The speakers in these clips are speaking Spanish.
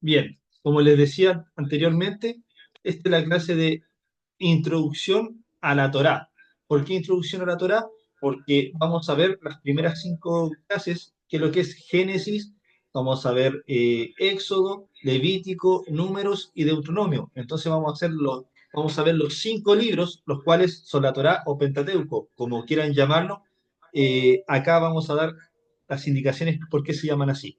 Bien, como les decía anteriormente, esta es la clase de introducción a la Torá. ¿Por qué introducción a la Torá? Porque vamos a ver las primeras cinco clases, que es lo que es Génesis, vamos a ver Éxodo, Levítico, Números y Deuteronomio. Entonces vamos a ver los cinco libros, los cuales son la Torá o Pentateuco, como quieran llamarlo. Acá vamos a dar las indicaciones por qué se llaman así.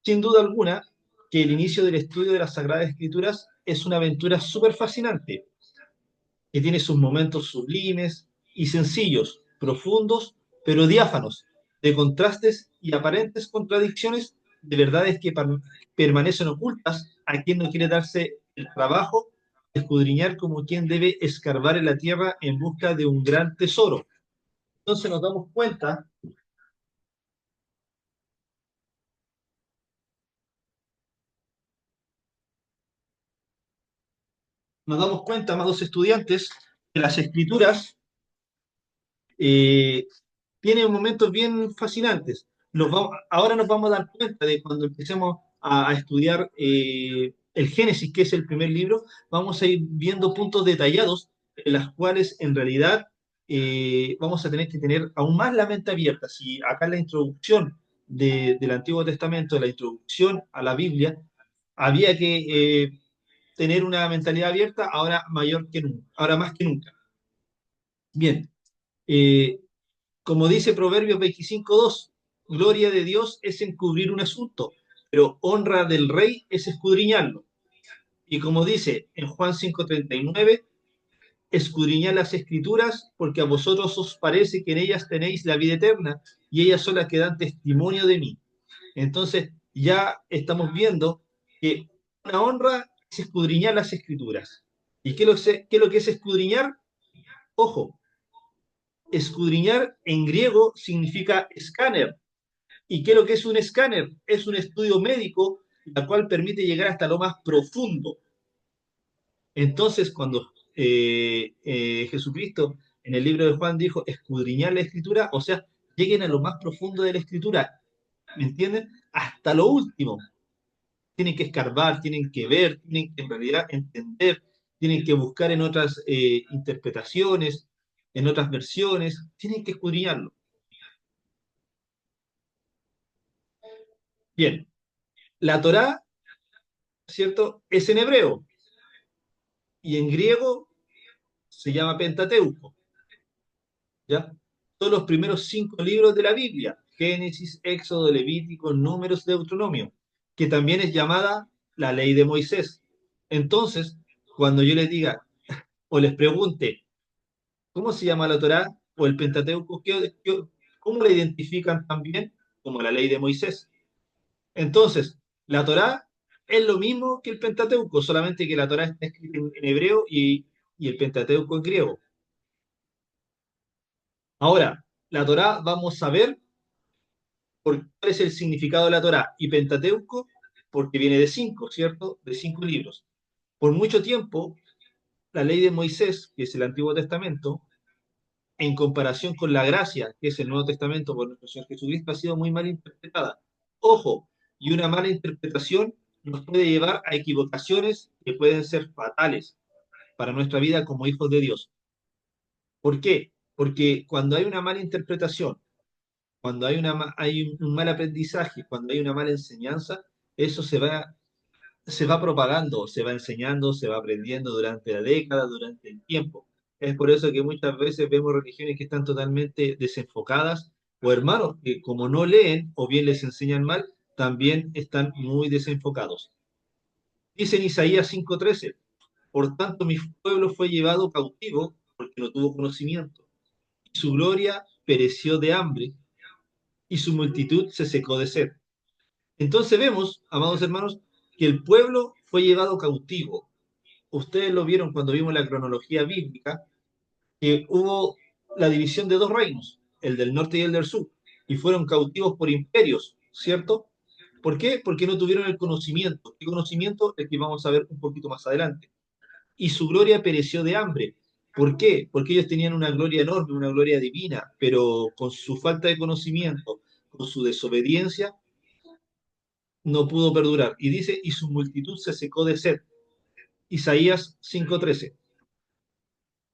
Sin duda alguna que el inicio del estudio de las Sagradas Escrituras es una aventura súper fascinante, que tiene sus momentos sublimes y sencillos, profundos, pero diáfanos, de contrastes y aparentes contradicciones, de verdades que permanecen ocultas a quien no quiere darse el trabajo de escudriñar como quien debe escarbar en la tierra en busca de un gran tesoro. Entonces nos damos cuenta, amados estudiantes, que las escrituras eh, tiene momentos bien fascinantes. Ahora nos vamos a dar cuenta de cuando empecemos a estudiar el Génesis, que es el primer libro, vamos a ir viendo puntos detallados en las cuales en realidad vamos a tener que tener aún más la mente abierta. Si acá en la introducción del Antiguo Testamento, la introducción a la Biblia, había que tener una mentalidad abierta, ahora mayor que nunca, ahora más que nunca. Bien, eh, como dice Proverbios 25:2, gloria de Dios es encubrir un asunto, pero honra del rey es escudriñarlo. Y como dice en Juan 5:39, escudriñad las escrituras porque a vosotros os parece que en ellas tenéis la vida eterna y ellas son las que dan testimonio de mí. Entonces ya estamos viendo que una honra es escudriñar las escrituras. ¿Y qué es lo que es escudriñar? Ojo, escudriñar en griego significa escáner. ¿Y qué es lo que es un escáner? Es un estudio médico, la cual permite llegar hasta lo más profundo. Entonces, cuando Jesucristo en el libro de Juan dijo escudriñar la escritura, o sea, lleguen a lo más profundo de la escritura, ¿me entienden? Hasta lo último. Tienen que escarbar, tienen que ver, tienen que en realidad entender, tienen que buscar en otras interpretaciones, en otras versiones, tienen que escudriñarlo. Bien, la Torá, ¿cierto? Es en hebreo y en griego se llama Pentateuco, ¿ya? Son los primeros cinco libros de la Biblia, Génesis, Éxodo, Levítico, Números, Deuteronomio, que también es llamada la ley de Moisés. Entonces, cuando yo les diga o les pregunte, ¿cómo se llama la Torá o el Pentateuco? ¿Cómo la identifican también? Como la ley de Moisés. Entonces, la Torá es lo mismo que el Pentateuco, solamente que la Torá está escrita en hebreo y el Pentateuco en griego. Ahora, la Torá vamos a ver cuál es el significado de la Torá y Pentateuco porque viene de cinco, ¿cierto? De cinco libros. Por mucho tiempo, la ley de Moisés, que es el Antiguo Testamento, en comparación con la gracia, que es el Nuevo Testamento por nuestro Señor Jesucristo, ha sido muy mal interpretada. Ojo, y una mala interpretación nos puede llevar a equivocaciones que pueden ser fatales para nuestra vida como hijos de Dios. ¿Por qué? Porque cuando hay una mala interpretación, cuando hay un mal aprendizaje, cuando hay una mala enseñanza, eso se va propagando, se va enseñando, se va aprendiendo durante la década, durante el tiempo. Es por eso que muchas veces vemos religiones que están totalmente desenfocadas o hermanos que como no leen o bien les enseñan mal, también están muy desenfocados. Dice en Isaías 5:13, por tanto mi pueblo fue llevado cautivo porque no tuvo conocimiento. Su gloria pereció de hambre y su multitud se secó de sed. Entonces vemos, amados hermanos, que el pueblo fue llevado cautivo. Ustedes lo vieron cuando vimos la cronología bíblica, que hubo la división de dos reinos, el del norte y el del sur, y fueron cautivos por imperios, ¿cierto? ¿Por qué? Porque no tuvieron el conocimiento. ¿Qué conocimiento? El que vamos a ver un poquito más adelante. Y su gloria pereció de hambre. ¿Por qué? Porque ellos tenían una gloria enorme, una gloria divina, pero con su falta de conocimiento, con su desobediencia, no pudo perdurar. Y dice, y su multitud se secó de sed. Isaías 5:13.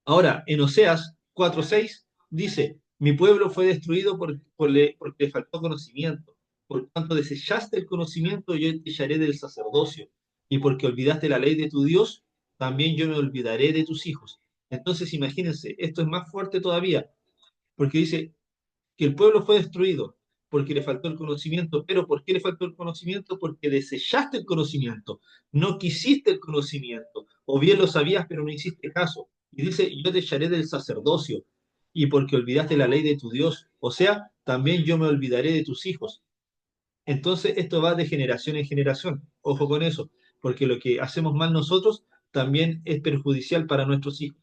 Ahora, en Oseas 4:6 dice, mi pueblo fue destruido porque le faltó conocimiento. Por cuanto desechaste el conocimiento, yo te echaré del sacerdocio. Y porque olvidaste la ley de tu Dios, también yo me olvidaré de tus hijos. Entonces, imagínense, esto es más fuerte todavía, porque dice, que el pueblo fue destruido porque le faltó el conocimiento. ¿Pero por qué le faltó el conocimiento? Porque desechaste el conocimiento, no quisiste el conocimiento, o bien lo sabías pero no hiciste caso. Y dice, yo te echaré del sacerdocio, y porque olvidaste la ley de tu Dios, o sea, también yo me olvidaré de tus hijos. Entonces esto va de generación en generación, ojo con eso, porque lo que hacemos mal nosotros también es perjudicial para nuestros hijos.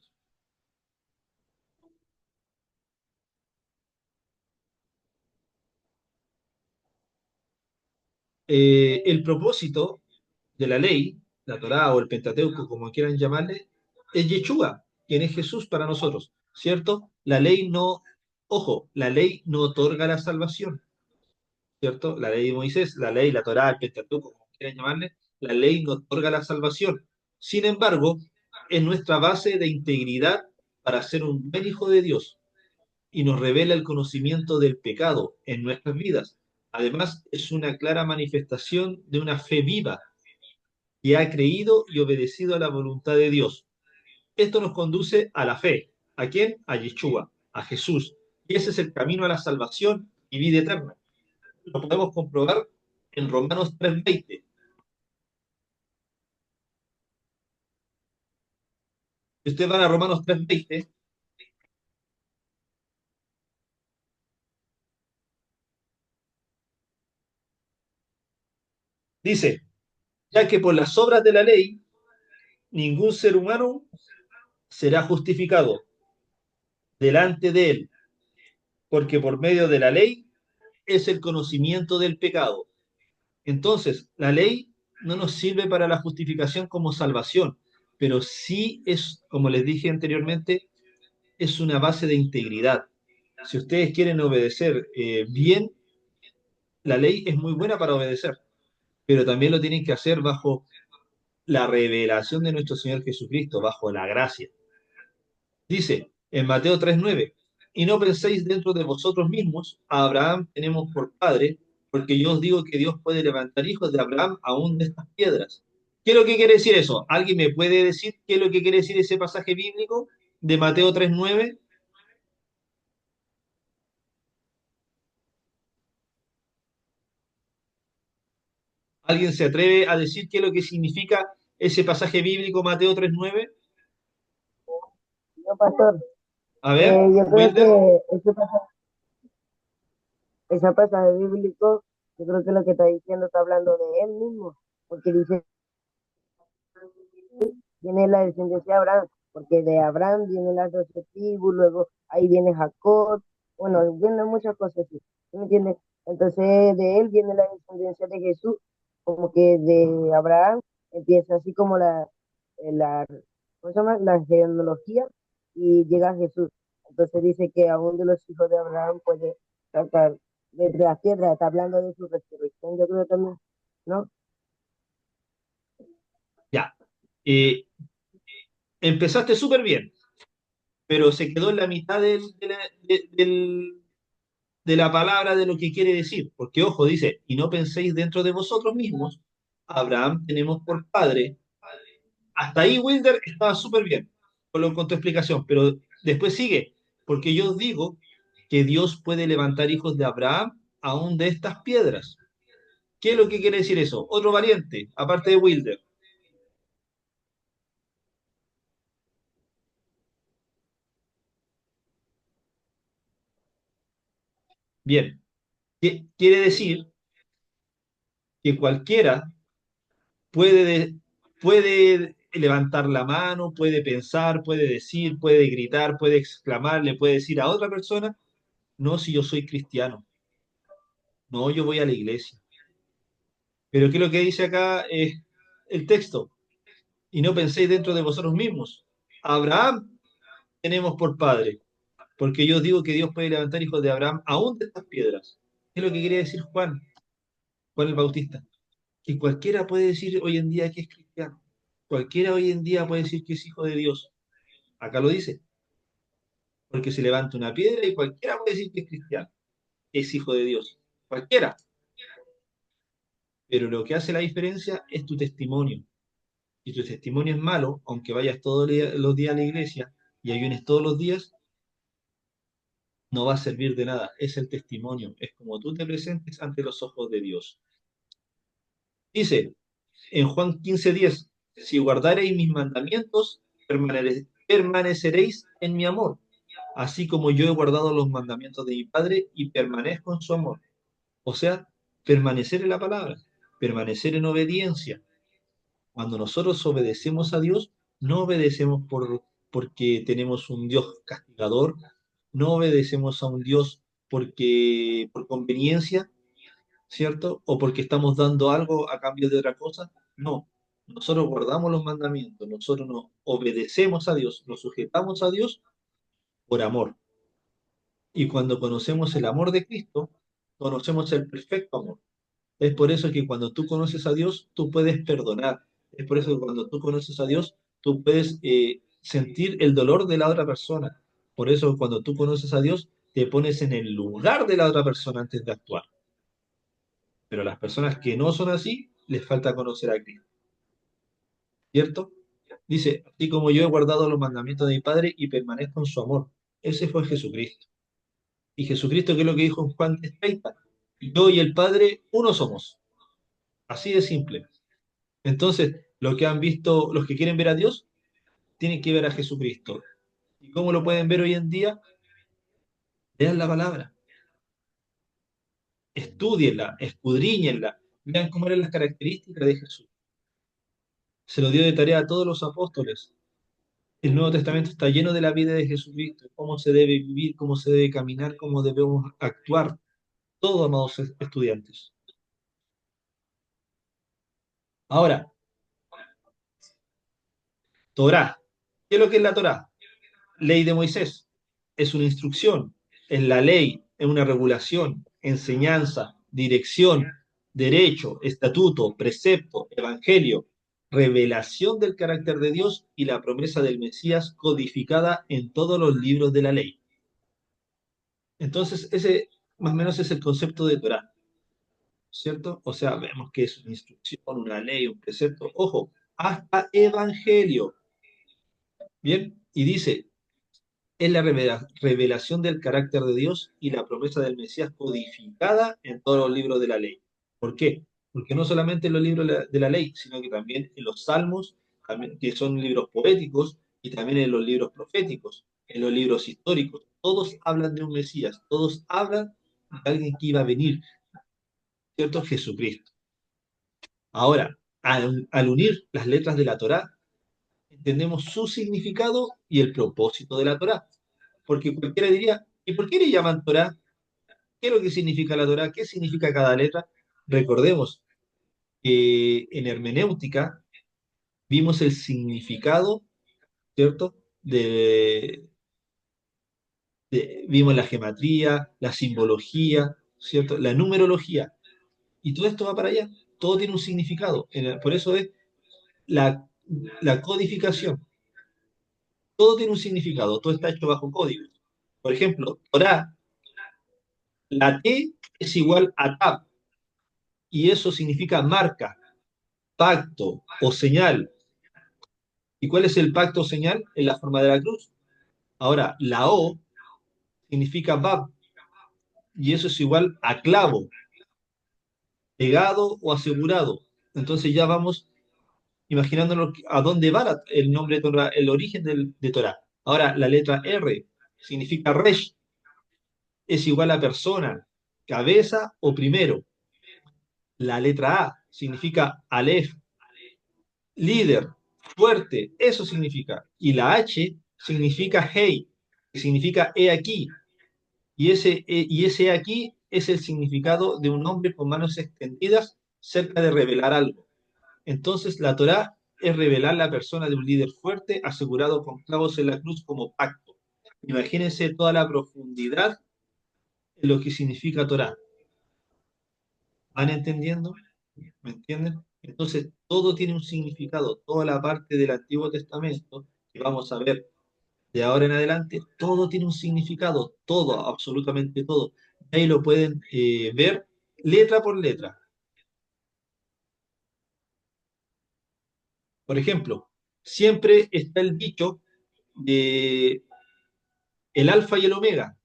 El propósito de la ley, la Torá o el Pentateuco, como quieran llamarle, es Yeshua, quien es Jesús para nosotros, ¿cierto? La ley no, ojo, la ley no otorga la salvación, ¿cierto? La ley de Moisés, la ley, la Torá, el Pentateuco, como quieran llamarle, la ley no otorga la salvación. Sin embargo, es nuestra base de integridad para ser un buen hijo de Dios y nos revela el conocimiento del pecado en nuestras vidas. Además, es una clara manifestación de una fe viva que ha creído y obedecido a la voluntad de Dios. Esto nos conduce a la fe. ¿A quién? A Yeshua, a Jesús. Y ese es el camino a la salvación y vida eterna. Lo podemos comprobar en Romanos 3:20. Si ustedes van a Romanos 3:20, dice, ya que por las obras de la ley ningún ser humano será justificado delante de él, porque por medio de la ley es el conocimiento del pecado. Entonces, la ley no nos sirve para la justificación como salvación, pero sí es, como les dije anteriormente, es una base de integridad. Si ustedes quieren obedecer bien, la ley es muy buena para obedecer, pero también lo tienen que hacer bajo la revelación de nuestro Señor Jesucristo, bajo la gracia. Dice en Mateo 3:9, y no penséis dentro de vosotros mismos, a Abraham tenemos por padre, porque yo os digo que Dios puede levantar hijos de Abraham aún de estas piedras. ¿Qué es lo que quiere decir eso? ¿Alguien me puede decir qué es lo que quiere decir ese pasaje bíblico de Mateo 3:9? ¿Alguien se atreve a decir qué es lo que significa ese pasaje bíblico Mateo 3:9? No, pastor, A ver, yo creo Wilder, que ese pasaje bíblico, yo creo que lo que está diciendo está hablando de él mismo, porque dice, viene la descendencia de Abraham, porque de Abraham vienen las 12 tribus, luego ahí viene Jacob, bueno, vienen muchas cosas así, ¿sí me entiendes? Entonces de él viene la descendencia de Jesús, como que de Abraham empieza así como la, ¿cómo se llama? La genealogía y llega a Jesús. Entonces dice que aún de los hijos de Abraham puede sacar de entre las piedras, está hablando de su resurrección, yo creo también, ¿no? ya. Eh, Empezaste súper bien, pero se quedó en la mitad de la palabra de lo que quiere decir. Porque, ojo, dice, y no penséis dentro de vosotros mismos, Abraham tenemos por padre. Hasta ahí Wilder estaba súper bien con tu explicación, pero después sigue, porque yo os digo que Dios puede levantar hijos de Abraham aún de estas piedras. ¿Qué es lo que quiere decir eso? Otro variante, aparte de Wilder. Bien, quiere decir que cualquiera puede, puede levantar la mano, puede pensar, puede decir, puede gritar, puede exclamar, le puede decir a otra persona, no, si yo soy cristiano, no, yo voy a la iglesia. Pero ¿qué es lo que dice acá el texto? Y no penséis dentro de vosotros mismos. Abraham tenemos por padre, porque yo digo que Dios puede levantar hijos de Abraham aún de estas piedras. ¿Qué es lo que quería decir Juan el Bautista? Que cualquiera puede decir hoy en día que es cristiano. Cualquiera hoy en día puede decir que es hijo de Dios. Acá lo dice, porque se levanta una piedra y cualquiera puede decir que es cristiano, es hijo de Dios. Cualquiera. Pero lo que hace la diferencia es tu testimonio. Si tu testimonio es malo, aunque vayas todos los días a la iglesia y ayunes todos los días, no va a servir de nada. Es el testimonio. Es como tú te presentes ante los ojos de Dios. Dice en Juan 15:10, si guardareis mis mandamientos, permaneceréis en mi amor, así como yo he guardado los mandamientos de mi Padre y permanezco en su amor. O sea, permanecer en la palabra, permanecer en obediencia. Cuando nosotros obedecemos a Dios, no obedecemos porque tenemos un Dios castigador, no obedecemos a un Dios por conveniencia, ¿cierto? O porque estamos dando algo a cambio de otra cosa. No, nosotros guardamos los mandamientos, nosotros nos obedecemos a Dios, nos sujetamos a Dios por amor. Y cuando conocemos el amor de Cristo, conocemos el perfecto amor. Es por eso que cuando tú conoces a Dios, tú puedes perdonar. Es por eso que cuando tú conoces a Dios, tú puedes sentir el dolor de la otra persona. Por eso cuando tú conoces a Dios, te pones en el lugar de la otra persona antes de actuar. Pero a las personas que no son así, les falta conocer a Cristo. ¿Cierto? Dice, así como yo he guardado los mandamientos de mi Padre y permanezco en su amor. Ese fue Jesucristo. Y Jesucristo, ¿qué es lo que dijo en Juan 10:30? Yo y el Padre, uno somos. Así de simple. Entonces, lo que han visto, los que quieren ver a Dios, tienen que ver a Jesucristo. ¿Y cómo lo pueden ver hoy en día? Lean la palabra, estudienla, escudriñenla, vean cómo eran las características de Jesús. Se lo dio de tarea a todos los apóstoles. El Nuevo Testamento está lleno de la vida de Jesucristo, cómo se debe vivir, cómo se debe caminar, cómo debemos actuar. Todos, amados estudiantes. Ahora, Torá. ¿Qué es lo que es la Torá? Ley de Moisés. Es una instrucción, es la ley, es una regulación, enseñanza, dirección, derecho, estatuto, precepto, evangelio, revelación del carácter de Dios y la promesa del Mesías codificada en todos los libros de la ley. Entonces, ese más o menos es el concepto de Torah, ¿cierto? O sea, vemos que es una instrucción, una ley, un precepto, ojo, hasta evangelio. Bien, y dice, es la revelación del carácter de Dios y la promesa del Mesías codificada en todos los libros de la ley. ¿Por qué? Porque no solamente en los libros de la ley, sino que también en los salmos, también, que son libros poéticos, y también en los libros proféticos, en los libros históricos. Todos hablan de un Mesías, todos hablan de alguien que iba a venir, ¿cierto? Jesucristo. Ahora, al unir las letras de la Torá, entendemos su significado y el propósito de la Torá. Porque cualquiera diría, ¿y por qué le llaman Torá? ¿Qué es lo que significa la Torá? ¿Qué significa cada letra? Recordemos que en hermenéutica vimos el significado, ¿cierto? Vimos la gematría, la simbología, ¿cierto? La numerología. Y todo esto va para allá. Todo tiene un significado. Por eso es la, la codificación. Todo tiene un significado. Todo está hecho bajo código. Por ejemplo, Torá, la T es igual a Tab. Y eso significa marca, pacto o señal. ¿Y cuál es el pacto o señal? En la forma de la cruz. Ahora, la O significa Bab, y eso es igual a clavo, pegado o asegurado. Entonces ya vamos imaginándonos a dónde va el nombre de Torah, el origen de Torah. Ahora, la letra R significa Resh, es igual a persona, cabeza o primero. La letra A significa Aleph, líder, fuerte, eso significa. Y la H significa hey, que significa he aquí. Y ese aquí es el significado de un hombre con manos extendidas cerca de revelar algo. Entonces la Torá es revelar la persona de un líder fuerte asegurado con clavos en la cruz como pacto. Imagínense toda la profundidad en lo que significa Torah. ¿Van entendiendo? ¿Me entienden? Entonces, todo tiene un significado, toda la parte del Antiguo Testamento que vamos a ver de ahora en adelante, todo tiene un significado, todo, absolutamente todo. Ahí lo pueden ver letra por letra. Por ejemplo, siempre está el dicho de el alfa y el omega,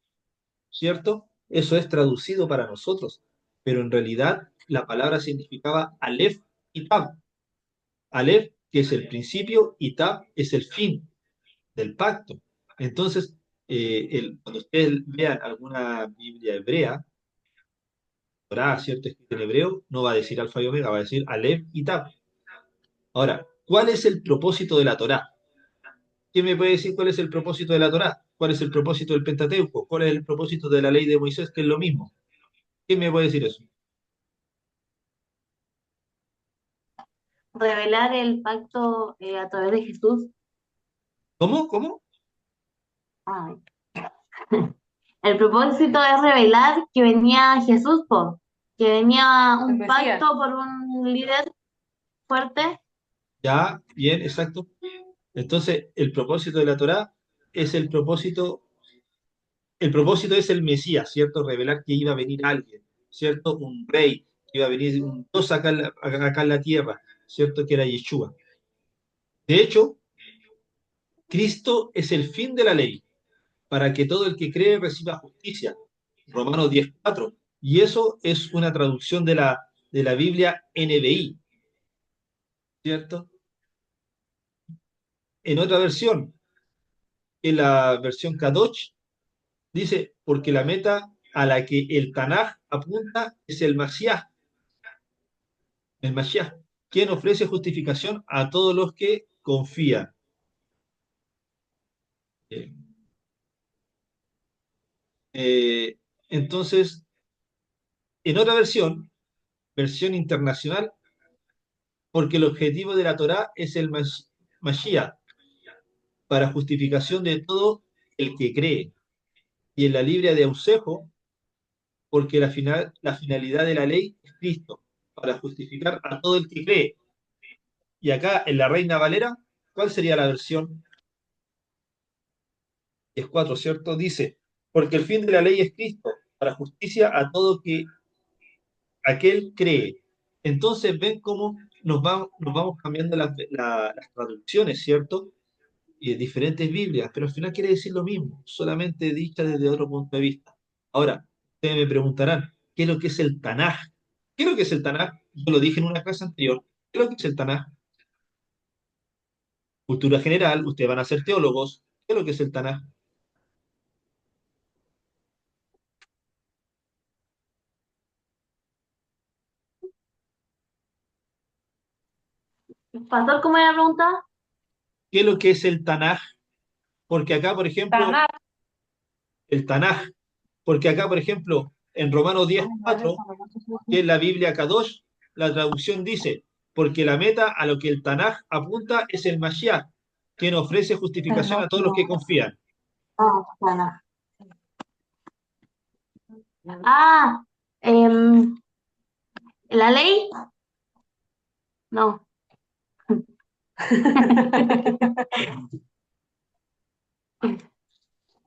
¿cierto? Eso es traducido para nosotros, pero en realidad la palabra significaba Aleph y Tab. Aleph, que es el principio, y Tab es el fin del pacto. Entonces, cuando ustedes vean alguna Biblia hebrea, Torah, ¿cierto? Escrito en hebreo, no va a decir alfa y omega, va a decir Aleph y Tab. Ahora, ¿cuál es el propósito de la Torah? ¿Quién me puede decir cuál es el propósito de la Torá? ¿Cuál es el propósito del Pentateuco? ¿Cuál es el propósito de la ley de Moisés, que es lo mismo? ¿Quién me puede decir eso? Revelar el pacto a través de Jesús. ¿Cómo? ¿Cómo? Ay. El propósito es revelar que venía Jesús, po, que venía El un Mesías. pacto por un líder fuerte. Ya, bien, exacto. Entonces, el propósito de la Torá es el propósito es el Mesías, ¿cierto? Revelar que iba a venir alguien, ¿cierto? Un rey, que iba a venir un Dios acá en la tierra, ¿cierto? Que era Yeshua. De hecho, Cristo es el fin de la ley, para que todo el que cree reciba justicia. Romanos 10:4. Y eso es una traducción de la Biblia NBI, ¿cierto? En otra versión, en la versión Kadosh, dice, porque la meta a la que el Tanaj apunta es el Mashiach, quien ofrece justificación a todos los que confían. Eh, eh, entonces, en otra versión, versión internacional, porque el objetivo de la Torá es el Mashiach, para justificación de todo el que cree. Y en la Biblia de Eusejo, porque la finalidad de la ley es Cristo, para justificar a todo el que cree. Y acá en la Reina Valera, ¿cuál sería la versión? Es 4, ¿cierto? Dice, porque el fin de la ley es Cristo, para justicia a todo que aquel cree. Entonces ven cómo nos vamos cambiando las traducciones, ¿cierto? Y de diferentes Biblias, pero al final quiere decir lo mismo, solamente dicha desde otro punto de vista. Ahora, ustedes me preguntarán, ¿qué es lo que es el Tanaj? ¿Qué es lo que es el Tanaj? Yo lo dije en una clase anterior. ¿Qué es lo que es el Tanaj? Cultura general, ustedes van a ser teólogos. ¿Qué es lo que es el Tanaj? Pastor, ¿cómo era la pregunta? ¿Qué es lo que es el Tanaj? Porque acá, por ejemplo, Tanakh. el Tanaj, porque acá, por ejemplo, en Romanos 10:4, que es la Biblia Kadosh, la traducción dice, porque la meta a lo que el Tanaj apunta es el Mashiach, quien ofrece justificación a todos los que confían. Ah, Tanakh. Ah, em, ¿la ley? No.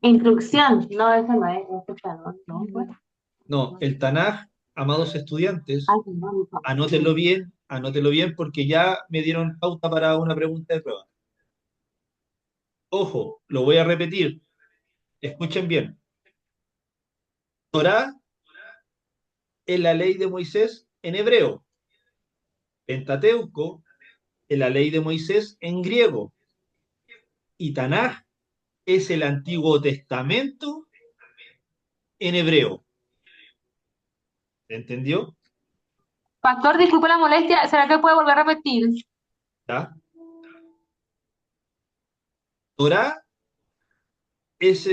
Instrucción. No, eso no es. No, pues. No, el Tanaj, amados estudiantes, Ay, no, no. anótenlo bien, porque ya me dieron pauta para una pregunta de prueba. Ojo, lo voy a repetir, escuchen bien. Torá es la ley de Moisés en hebreo, Pentateuco es la ley de Moisés en griego, y Tanaj es el Antiguo Testamento en hebreo. ¿Se entendió? Pastor, disculpe la molestia. ¿Será que puede volver a repetir? ¿Ya? Torá es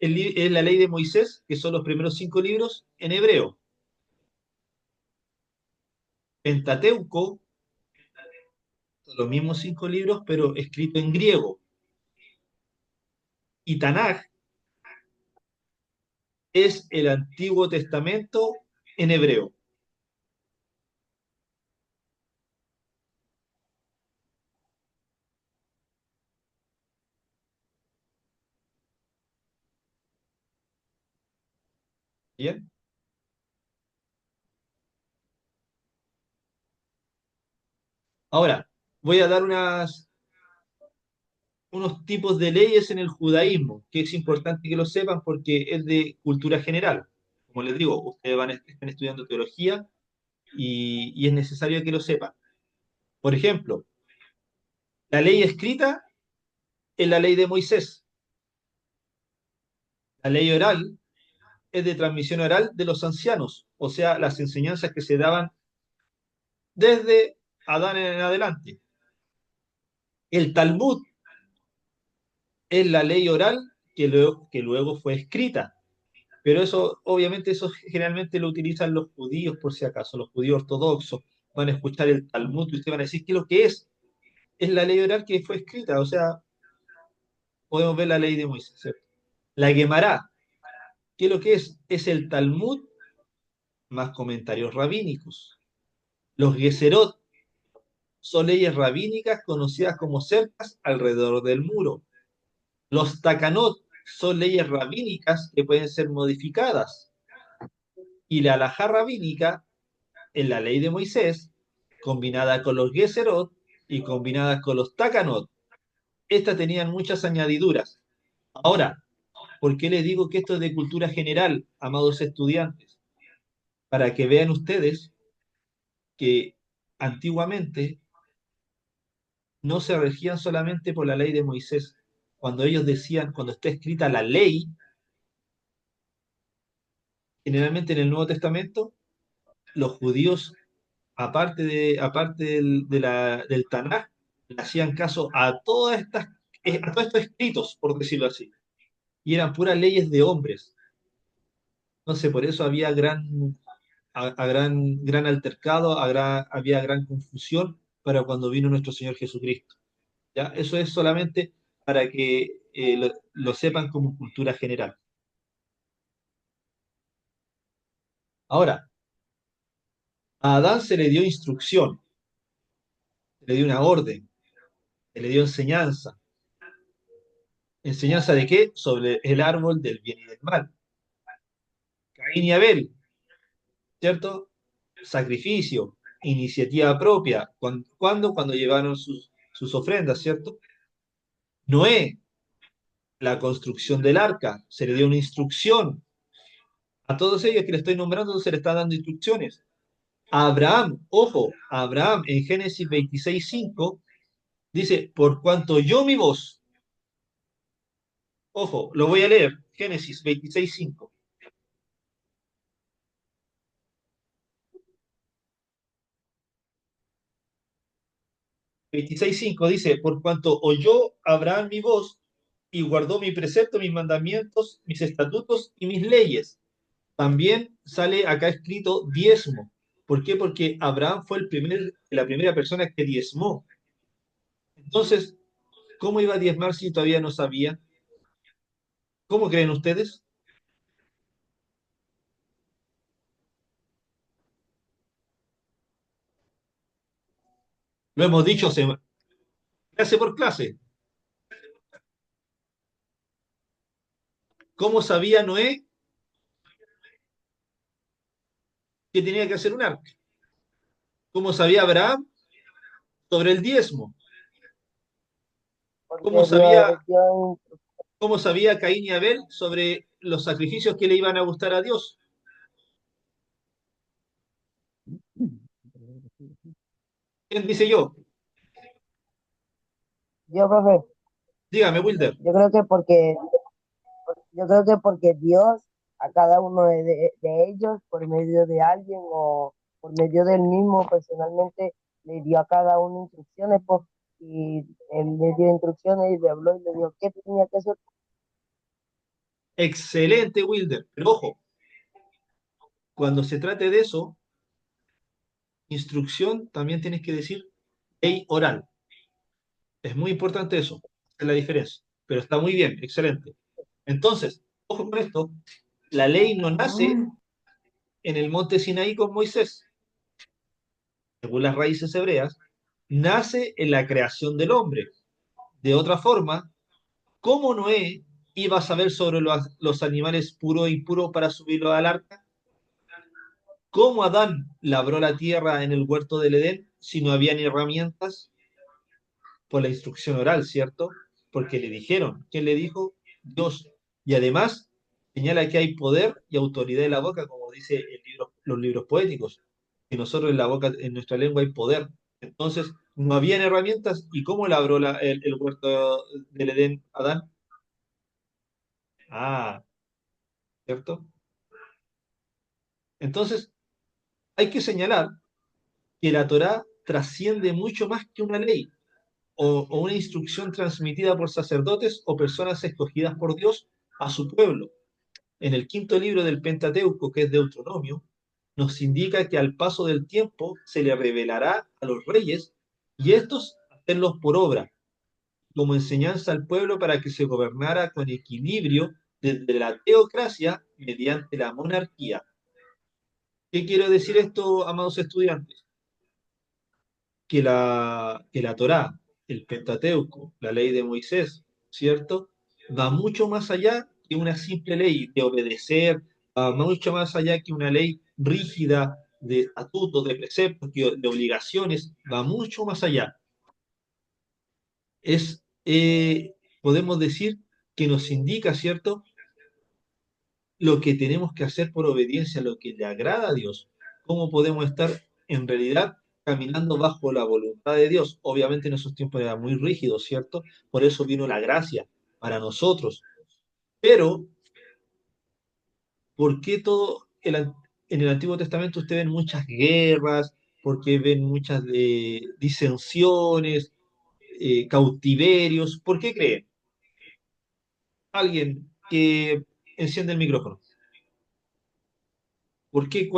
la ley de Moisés, que son los primeros 5 libros en hebreo. Pentateuco, los mismos 5 libros, pero escrito en griego. Y Tanaj es el Antiguo Testamento en hebreo? ¿Bien? Ahora, voy a dar unos tipos de leyes en el judaísmo, que es importante que lo sepan porque es de cultura general. Como les digo, ustedes están estudiando teología y es necesario que lo sepan. Por ejemplo, la ley escrita es la ley de Moisés. La ley oral es de transmisión oral de los ancianos, o sea, las enseñanzas que se daban desde Adán en adelante. El Talmud es la ley oral que luego fue escrita. Pero eso, obviamente, eso generalmente lo utilizan los judíos, por si acaso, los judíos ortodoxos van a escuchar el Talmud y ustedes van a decir, ¿qué es lo que es? Es la ley oral que fue escrita, o sea, podemos ver la ley de Moisés, ¿cierto? La Gemara, ¿qué es lo que es? Es el Talmud más comentarios rabínicos. Los Geserot son leyes rabínicas conocidas como cercas alrededor del muro. Los Takanot son leyes rabínicas que pueden ser modificadas. Y la halajá rabínica en la ley de Moisés, combinada con los Geserot y combinada con los Takanot. Estas tenían muchas añadiduras. Ahora, ¿por qué les digo que esto es de cultura general, amados estudiantes? Para que vean ustedes que antiguamente no se regían solamente por la ley de Moisés. Cuando ellos decían, cuando está escrita la ley, generalmente en el Nuevo Testamento, los judíos, aparte del Tanaj, le hacían caso a todos estos escritos, por decirlo así, y eran puras leyes de hombres. Entonces, por eso había gran altercado, había gran confusión para cuando vino nuestro Señor Jesucristo. ¿Ya? Eso es solamente para que lo sepan como cultura general. Ahora, a Adán se le dio instrucción, se le dio una orden, se le dio enseñanza. ¿Enseñanza de qué? Sobre el árbol del bien y del mal. Caín y Abel, ¿cierto? Sacrificio, iniciativa propia. ¿Cuándo? Cuando llevaron sus ofrendas, ¿cierto? Noé, la construcción del arca, se le dio una instrucción. A todos ellos que le estoy nombrando se le está dando instrucciones. A Abraham, ojo, Abraham en Génesis 26:5 dice, por cuanto yo mi voz, ojo, lo voy a leer, Génesis 26:5. 26:5 dice, por cuanto oyó Abraham mi voz y guardó mi precepto, mis mandamientos, mis estatutos y mis leyes. También sale acá escrito diezmo. ¿Por qué? Porque Abraham fue la primera persona que diezmó. Entonces, ¿cómo iba a diezmar si todavía no sabía? ¿Cómo creen ustedes? Lo hemos dicho clase por clase. ¿Cómo sabía Noé que tenía que hacer un arca? ¿Cómo sabía Abraham sobre el diezmo? ¿Cómo porque sabía, Dios dio cómo sabía Caín y Abel sobre los sacrificios que le iban a gustar a Dios? ¿Quién dice yo? yo, profe, Dígame, Wilder. yo creo que porque Dios a cada uno de ellos, por medio de alguien o por medio del mismo personalmente, le dio a cada uno instrucciones, pues, y él le dio instrucciones y le habló y le dijo qué tenía que hacer. Excelente, Wilder. Pero ojo, cuando se trate de eso, instrucción también tienes que decir ley oral. Es muy importante eso, es la diferencia. Pero está muy bien, excelente. Entonces, ojo con esto, La ley no nace Mm. en el monte Sinaí con Moisés, según las raíces hebreas, nace en la creación del hombre. De otra forma, ¿cómo Noé iba a saber sobre los animales puros e impuros para subirlos al arca? ¿Cómo Adán labró la tierra en el huerto del Edén si no habían herramientas? Por la instrucción oral, ¿cierto? Porque le dijeron. ¿Quién le dijo? Dios. Y además señala que hay poder y autoridad en la boca, como dice los libros poéticos, que nosotros en la boca, en nuestra lengua hay poder. Entonces, no habían herramientas. ¿Y cómo labró el huerto del Edén Adán? Ah, ¿cierto? Entonces, hay que señalar que la Torá trasciende mucho más que una ley o una instrucción transmitida por sacerdotes o personas escogidas por Dios a su pueblo. En el quinto libro del Pentateuco, que es Deuteronomio, nos indica que al paso del tiempo se le revelará a los reyes y estos hacerlos por obra, como enseñanza al pueblo para que se gobernara con equilibrio desde la teocracia mediante la monarquía. ¿Qué quiero decir esto, amados estudiantes? Que la Torá, el Pentateuco, la ley de Moisés, ¿cierto? Va mucho más allá que una simple ley de obedecer, va mucho más allá que una ley rígida de estatutos, de preceptos, de obligaciones, va mucho más allá. Es, podemos decir que nos indica, ¿cierto?, lo que tenemos que hacer por obediencia, lo que le agrada a Dios, cómo podemos estar en realidad caminando bajo la voluntad de Dios. Obviamente en esos tiempos era muy rígido, ¿cierto? Por eso vino la gracia para nosotros. Pero, ¿por qué en el Antiguo Testamento usted ven muchas guerras? ¿Por qué ven muchas disensiones, cautiverios? ¿Por qué creen? Alguien que enciende el micrófono. ¿Por qué?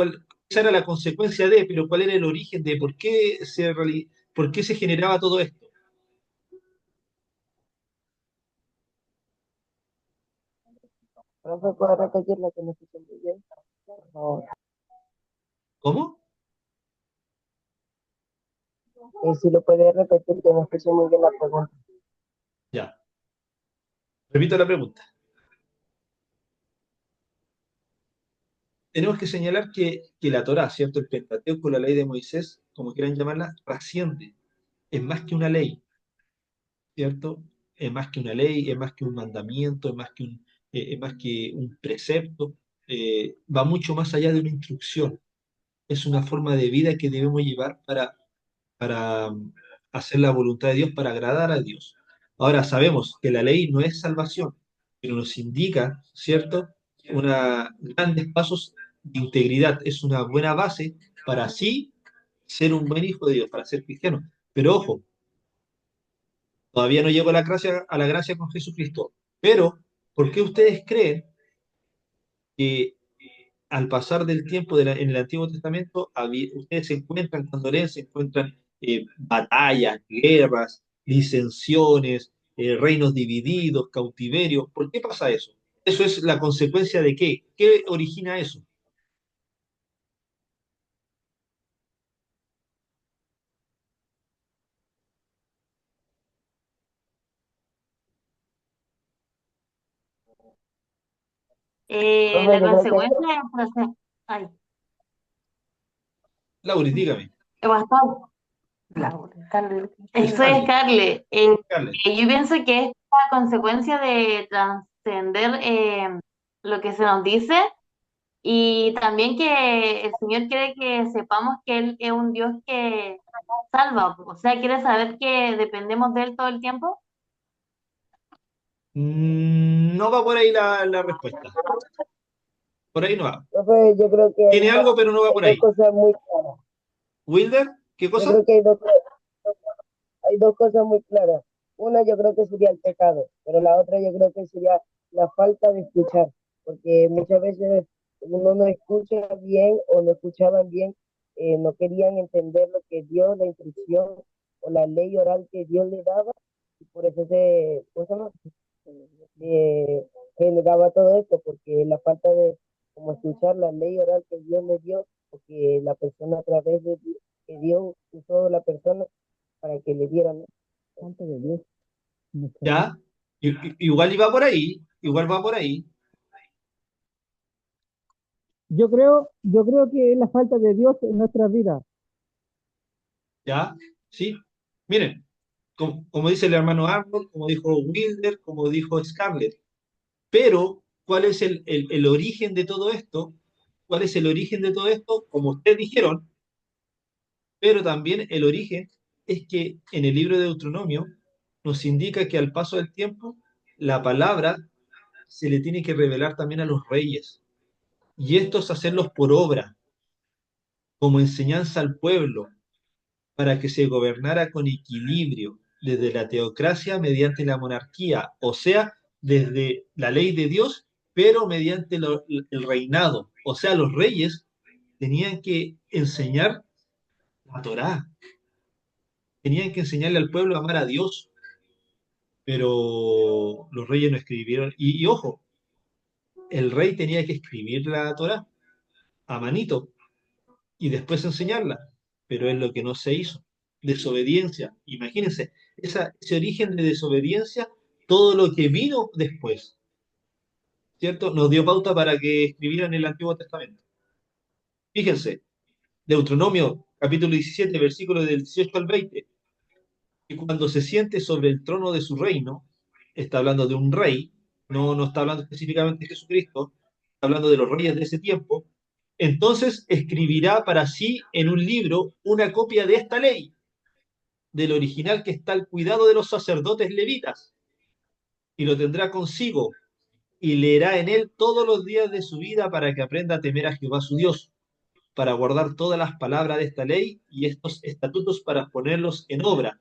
Esa era la consecuencia de, pero ¿cuál era el origen de por qué se generaba todo esto? Profe, ¿puedo repetir lo que me escuché muy bien? Por favor. ¿Cómo? Si lo puede repetir, que me escuché muy bien la pregunta. Ya. Repito la pregunta. Tenemos que señalar que la Torá, ¿cierto? El Pentateuco, la ley de Moisés, como quieran llamarla, trasciende. Es más que una ley, ¿cierto? Es más que una ley, es más que un mandamiento, es más que un precepto. Va mucho más allá de una instrucción. Es una forma de vida que debemos llevar para hacer la voluntad de Dios, para agradar a Dios. Ahora sabemos que la ley no es salvación, pero nos indica, ¿cierto? Grandes pasos de integridad. Es una buena base para así ser un buen hijo de Dios, para ser cristiano. Pero ojo, todavía no llego a la gracia con Jesucristo. Pero, ¿por qué ustedes creen que al pasar del tiempo en el Antiguo Testamento, ustedes se encuentran, cuando leen, se encuentran batallas, guerras, disensiones, reinos divididos, cautiverio? ¿Por qué pasa eso? ¿Eso es la consecuencia de qué? ¿Qué origina eso? Profe, La yo creo que consecuencia es ay, Lauris, dígame. bastante. Eso es, Scarlett, Carle. Scarlett. Yo pienso que es la consecuencia de trascender lo que se nos dice y también que el Señor quiere que sepamos que Él es un Dios que salva. O sea, quiere saber que dependemos de Él todo el tiempo. No va por ahí la respuesta. Por ahí no va. profe, yo creo que Tiene algo, pero no va hay por dos ahí. cosas muy claras. Wilder, ¿qué Yo cosa? creo que hay dos cosas muy claras. Una yo creo que sería el pecado, pero la otra yo creo que sería la falta de escuchar, porque muchas veces uno no escucha bien o no escuchaban bien, no querían entender lo que Dios, la instrucción o la ley oral que Dios le daba, y por eso ¿cómo se llama? Generaba todo esto, porque la falta como escuchar la ley oral que Dios le dio, o que la persona a través de que Dios usó la persona para que le dieran falta de Dios en nuestra vida. ¿Ya? Igual iba por ahí, igual va por ahí, Yo creo que es la falta de Dios en nuestra vida. ¿ya? ¿Sí? Miren, como dice el hermano Arnold, como dijo Wilder, como dijo Scarlett, pero ¿cuál es el origen de todo esto? ¿Cuál es el origen de todo esto? Como ustedes dijeron, pero también el origen es que en el libro de Deuteronomio nos indica que al paso del tiempo la palabra se le tiene que revelar también a los reyes. Y esto es hacerlos por obra, como enseñanza al pueblo, para que se gobernara con equilibrio, desde la teocracia mediante la monarquía, o sea, desde la ley de Dios, pero mediante el reinado. O sea, los reyes tenían que enseñar la Torá, tenían que enseñarle al pueblo a amar a Dios, pero los reyes no escribieron. Y ojo, el rey tenía que escribir la Torá a manito y después enseñarla, pero es lo que no se hizo. Desobediencia, imagínense, ese origen de desobediencia, todo lo que vino después, ¿cierto? Nos dio pauta para que escribieran el Antiguo Testamento. Fíjense, Deuteronomio capítulo 17, versículos del 18 al 20, y cuando se siente sobre el trono de su reino, está hablando de un rey, no está hablando específicamente de Jesucristo, está hablando de los reyes de ese tiempo, entonces escribirá para sí en un libro una copia de esta ley, del original que está al cuidado de los sacerdotes levitas, y lo tendrá consigo, y leerá en él todos los días de su vida para que aprenda a temer a Jehová su Dios, para guardar todas las palabras de esta ley y estos estatutos para ponerlos en obra,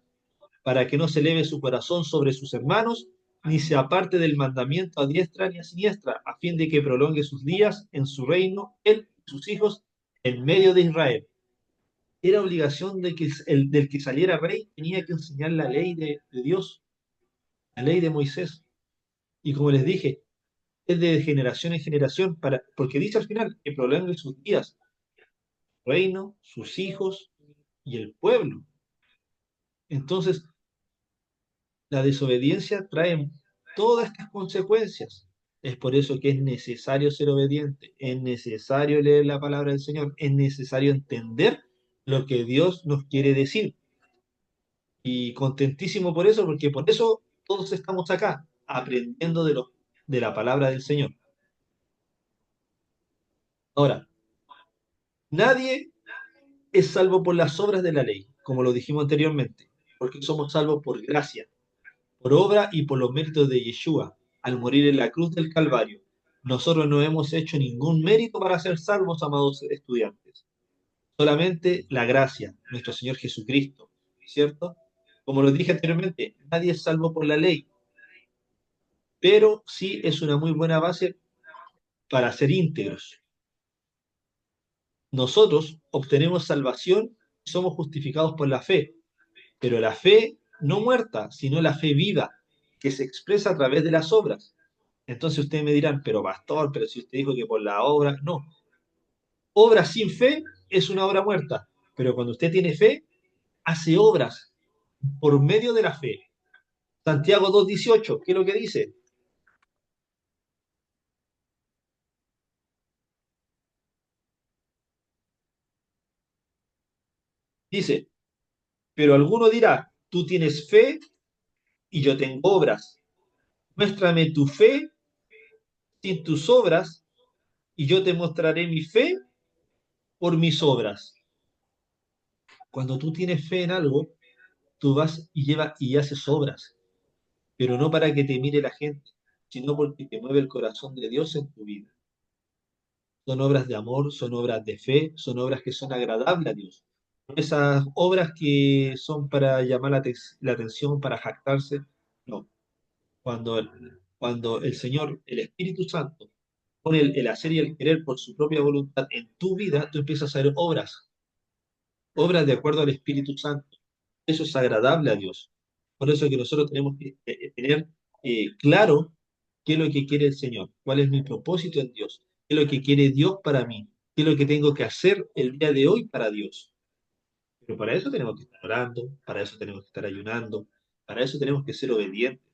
para que no se eleve su corazón sobre sus hermanos, ni se aparte del mandamiento a diestra ni a siniestra, a fin de que prolongue sus días en su reino, él y sus hijos, en medio de Israel. Era obligación del que saliera rey, tenía que enseñar la ley de Dios, la ley de Moisés. Y como les dije, es de generación en generación, porque dice al final que prolongue sus días, reino, sus hijos y el pueblo. Entonces, la desobediencia trae todas estas consecuencias. Es por eso que es necesario ser obediente, es necesario leer la palabra del Señor, es necesario entender lo que Dios nos quiere decir. Y contentísimo por eso, porque por eso todos estamos acá, aprendiendo de la palabra del Señor. Ahora, nadie es salvo por las obras de la ley, como lo dijimos anteriormente, porque somos salvos por gracia, por obra y por los méritos de Yeshua, al morir en la cruz del Calvario. Nosotros no hemos hecho ningún mérito para ser salvos, amados estudiantes. Solamente la gracia, nuestro Señor Jesucristo, ¿cierto? Como lo dije anteriormente, nadie es salvo por la ley, pero sí es una muy buena base para ser íntegros. Nosotros obtenemos salvación y somos justificados por la fe, pero la fe no muerta, sino la fe viva, que se expresa a través de las obras. Entonces ustedes me dirán, pero pastor, pero si usted dijo que por la obra, no. Obra sin fe es una obra muerta, pero cuando usted tiene fe, hace obras por medio de la fe. Santiago 2:18, ¿qué es lo que dice? Dice, pero alguno dirá, tú tienes fe y yo tengo obras. Muéstrame tu fe sin tus obras y yo te mostraré mi fe por mis obras. Cuando tú tienes fe en algo, tú vas y llevas y haces obras, pero no para que te mire la gente, sino porque te mueve el corazón de Dios en tu vida. Son obras de amor, son obras de fe, son obras que son agradables a Dios. No esas obras que son para llamar la atención, para jactarse, no. Cuando cuando el Señor, el Espíritu Santo, pone el hacer y el querer por su propia voluntad en tu vida, tú empiezas a hacer obras de acuerdo al Espíritu Santo. Eso es agradable a Dios. Por eso es que nosotros tenemos que tener claro qué es lo que quiere el Señor, cuál es mi propósito en Dios. ¿Qué es lo que quiere Dios para mí? ¿Qué es lo que tengo que hacer el día de hoy para Dios? Pero para eso tenemos que estar orando, para eso tenemos que estar ayunando, para eso tenemos que ser obedientes,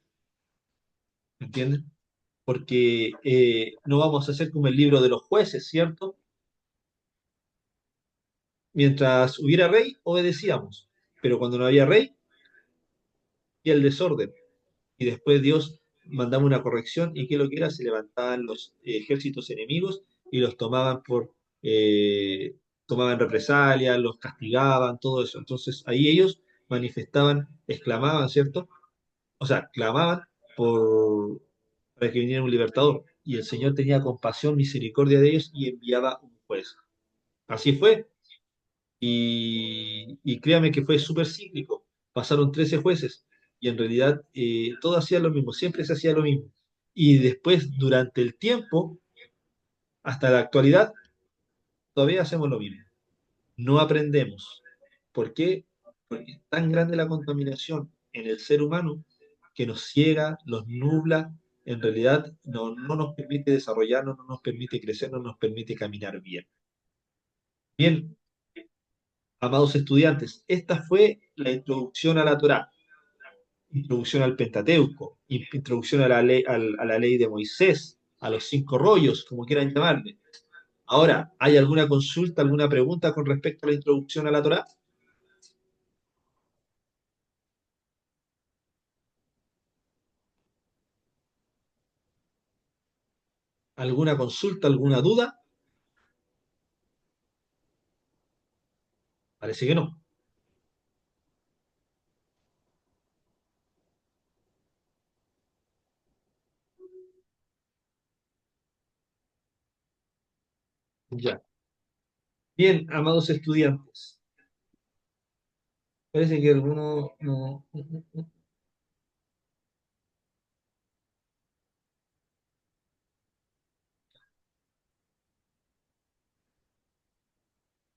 ¿me entienden? Porque no vamos a hacer como el libro de los jueces, ¿cierto? Mientras hubiera rey, obedecíamos, pero cuando no había rey, y el desorden. Y después Dios mandaba una corrección y que lo que era, se levantaban los ejércitos enemigos y los tomaban eh, tomaban represalias, los castigaban, todo eso. Entonces ahí ellos manifestaban, exclamaban, ¿cierto? O sea, clamaban por, para que viniera un libertador. Y el Señor tenía compasión, misericordia de ellos y enviaba un juez. Así fue. Y créame que fue súper cíclico. Pasaron 13 jueces y en realidad todo hacía lo mismo, siempre se hacía lo mismo. Y después, durante el tiempo, hasta la actualidad, todavía hacemos lo mismo. No aprendemos. ¿Por qué? Porque es tan grande la contaminación en el ser humano que nos ciega, nos nubla, en realidad no nos permite desarrollarnos, no nos permite crecer, no nos permite caminar bien. Bien, amados estudiantes, esta fue la introducción a la Torá, introducción al Pentateuco, introducción a a la ley de Moisés, a los cinco rollos, como quieran llamarle. Ahora, ¿hay alguna consulta, alguna pregunta con respecto a la introducción a la Torá? ¿Alguna consulta, alguna duda? Parece que no. Ya. Bien, amados estudiantes. Parece que alguno no.